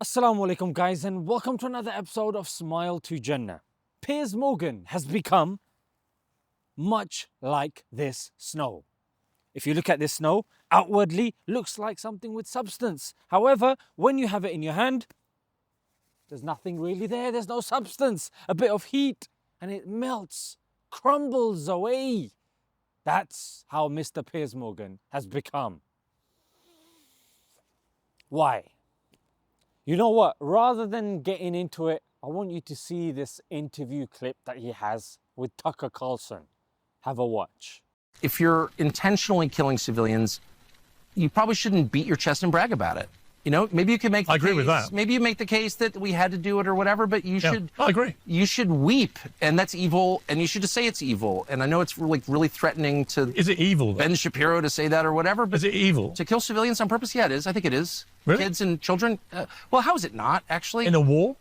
Assalamu alaikum guys, and welcome to another episode of Smile to Jannah. Piers Morgan has become much like this snow. If you look at this snow, outwardly looks like something with substance. However, when you have it in your hand, there's nothing really there. There's no substance. A bit of heat and it melts, crumbles away. That's how Mr. Piers Morgan has become. Why? You know what? Rather than getting into it, I want you to see this interview clip that he has with Tucker Carlson. Have a watch. If you're intentionally killing civilians, you probably shouldn't beat your chest and brag about it. You know, maybe you could make. I agree with that. Maybe you make the case that we had to do it or whatever, but you should. I agree. You should weep, and that's evil, and you should just say it's evil. And I know it's really threatening to. Is it evil, though? Ben Shapiro to say that or whatever, but Is it evil? to kill civilians on purpose? Yeah, it is. I think it is. Really? Kids and children. Well, how is it not actually? In a war?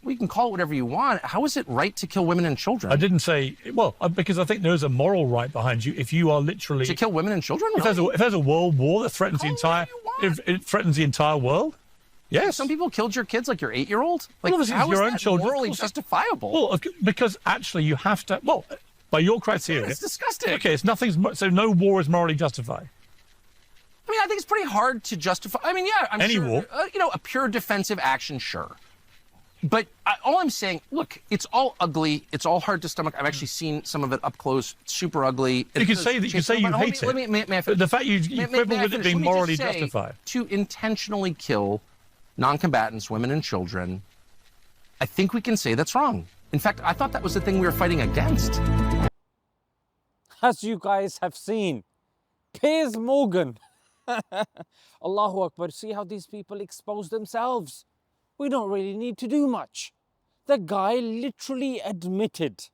We can call it whatever you want. How is it right to kill women and children? I didn't say, well, because I think there is a moral right behind you if you are literally. To kill women and children? If Really? there's a world war that threatens the Call entire. it whatever you want. If it threatens the entire world? Yes. Some people killed your kids, like your 8-year-old. Like, Well, obviously, how it's is your own that children. morally Of course. justifiable? Well, because actually you have to. Well, by your criteria. It's disgusting. Okay, it's nothing's. So no war is morally justified. I mean, I think it's pretty hard to justify. I mean, yeah, I'm Any sure. war. A pure defensive action, sure. But all I'm saying, look, it's all ugly. It's all hard to stomach. I've actually seen some of it up close. Super ugly. You can say that. You can say you hate it. May I finish? The fact you quibble with it being Let me just morally say, justified. To intentionally kill non-combatants, women and children, I think we can say that's wrong. In fact, I thought that was the thing we were fighting against. As you guys have seen, Piers Morgan. Allahu Akbar. See how these people expose themselves. We don't really need to do much. The guy literally admitted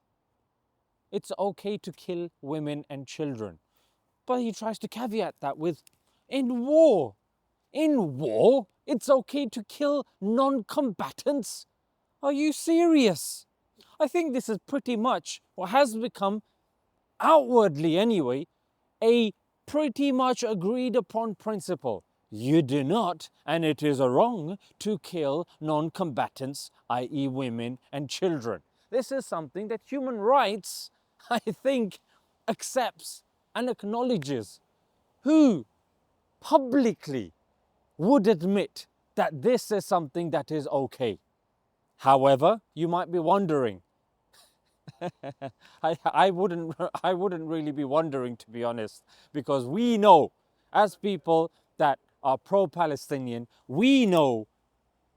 it's okay to kill women and children. But he tries to caveat that with, in war, it's okay to kill non-combatants? Are you serious? I think this is pretty much what has become, outwardly anyway, a pretty much agreed upon principle. You do not, and it is wrong, to kill non-combatants, i.e. women and children. This is something that human rights, I think, accepts and acknowledges. Who publicly would admit that this is something that is okay? However, you might be wondering. I wouldn't really be wondering, to be honest, because we know, as people that are pro-Palestinian, we know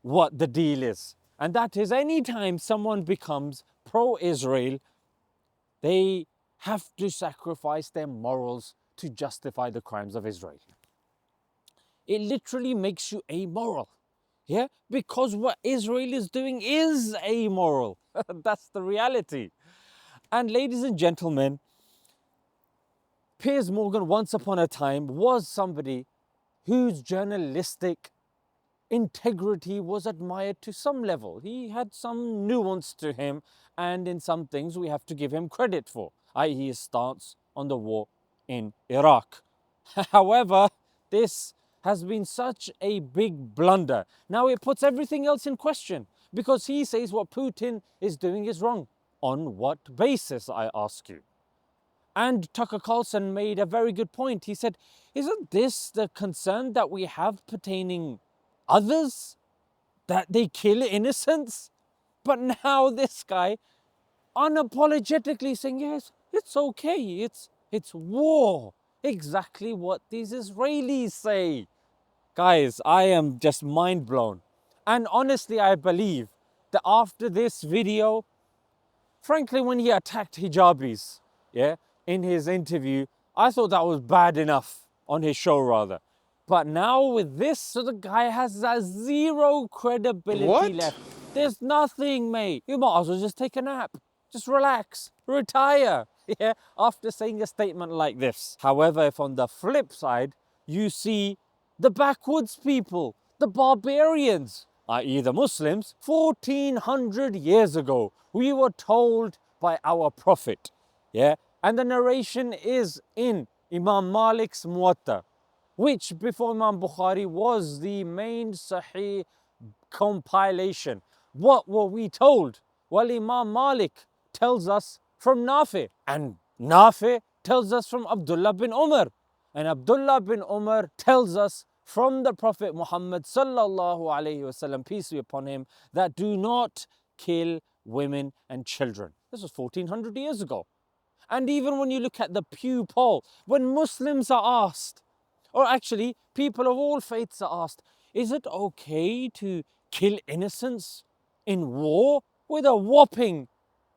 what the deal is. And that is, anytime someone becomes pro-Israel, they have to sacrifice their morals to justify the crimes of Israel. It literally makes you amoral. Yeah? Because what Israel is doing is amoral. That's the reality. And ladies and gentlemen, Piers Morgan once upon a time was somebody whose journalistic integrity was admired to some level. He had some nuance to him, and in some things we have to give him credit for, i.e. his stance on the war in Iraq. However, this has been such a big blunder. Now it puts everything else in question, because he says what Putin is doing is wrong. On what basis, I ask you? And Tucker Carlson made a very good point. He said, isn't this the concern that we have pertaining others? That they kill innocents? But now this guy unapologetically saying, yes, it's okay, it's war. Exactly what these Israelis say. Guys, I am just mind blown. And honestly, I believe that after this video, frankly, when he attacked hijabis, in his interview, I thought that was bad enough, on his show rather. But now with this, so the guy has zero credibility left. There's nothing, mate. You might as well just take a nap. Just relax, retire, after saying a statement like this. However, if on the flip side, you see the backwoods people, the barbarians, i.e. the Muslims, 1400 years ago, we were told by our Prophet, and the narration is in Imam Malik's Muwatta, which before Imam Bukhari was the main Sahih compilation. What were we told? Well, Imam Malik tells us from Nafi, and Nafi tells us from Abdullah bin Umar, and Abdullah bin Umar tells us from the Prophet Muhammad sallallahu alaihi wasallam, peace be upon him, that do not kill women and children. This was 1400 years ago. And even when you look at the Pew poll, when Muslims are asked, or actually people of all faiths are asked, is it okay to kill innocents in war? With a whopping,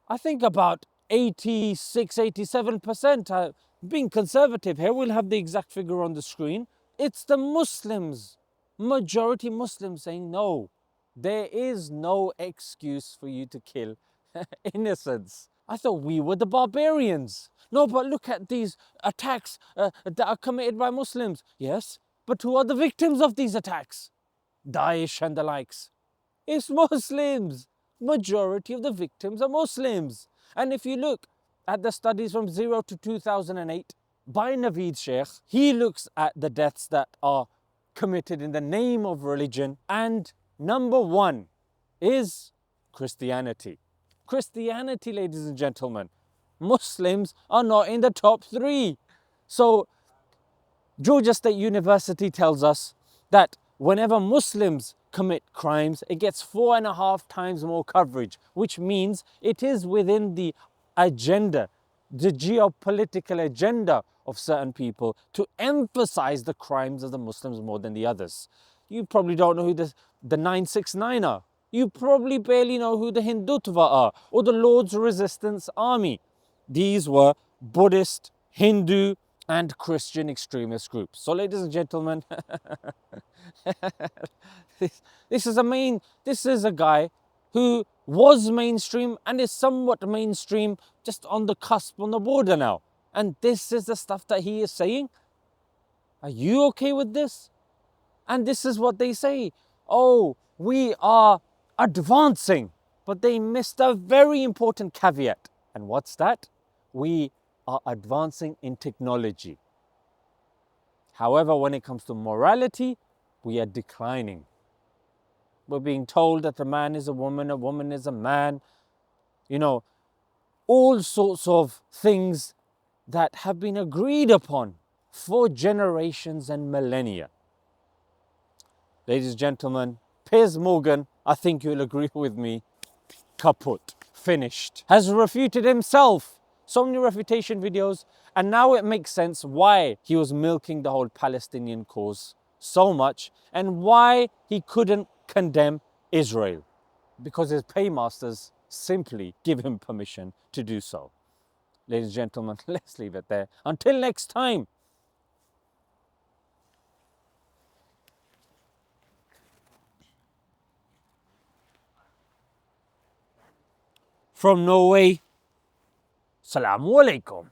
I think about 86, 87%, being conservative here, we'll have the exact figure on the screen. It's the Muslims, majority Muslims saying no. There is no excuse for you to kill innocents. I thought we were the barbarians. No, but look at these attacks that are committed by Muslims. Yes, but who are the victims of these attacks? Daesh and the likes. It's Muslims. Majority of the victims are Muslims. And if you look at the studies from 0 to 2008 by Naveed Sheikh, he looks at the deaths that are committed in the name of religion, and number one is Christianity. Christianity, ladies and gentlemen. Muslims are not in the top 3. So Georgia State University tells us that whenever Muslims commit crimes, it gets 4.5 times more coverage, which means it is within the agenda, the geopolitical agenda of certain people to emphasize the crimes of the Muslims more than the others. You probably don't know who the 969 are. You probably barely know who the Hindutva are or the Lord's Resistance Army. These were Buddhist, Hindu, and Christian extremist groups. So, ladies and gentlemen, this is a guy who was mainstream and is somewhat mainstream, just on the cusp, on the border now. And this is the stuff that he is saying. Are you okay with this? And this is what they say. Oh, we are advancing. But they missed a very important caveat. And what's that? We are advancing in technology. However, when it comes to morality, we are declining. We're being told that a man is a woman is a man. You know, all sorts of things that have been agreed upon for generations and millennia. Ladies and gentlemen, Piers Morgan, I think you'll agree with me, kaput, finished, has refuted himself. So many refutation videos, and now it makes sense why he was milking the whole Palestinian cause so much and why he couldn't condemn Israel, because his paymasters simply give him permission to do so. Ladies and gentlemen, let's leave it there. Until next time. From Norway, Assalamu alaikum.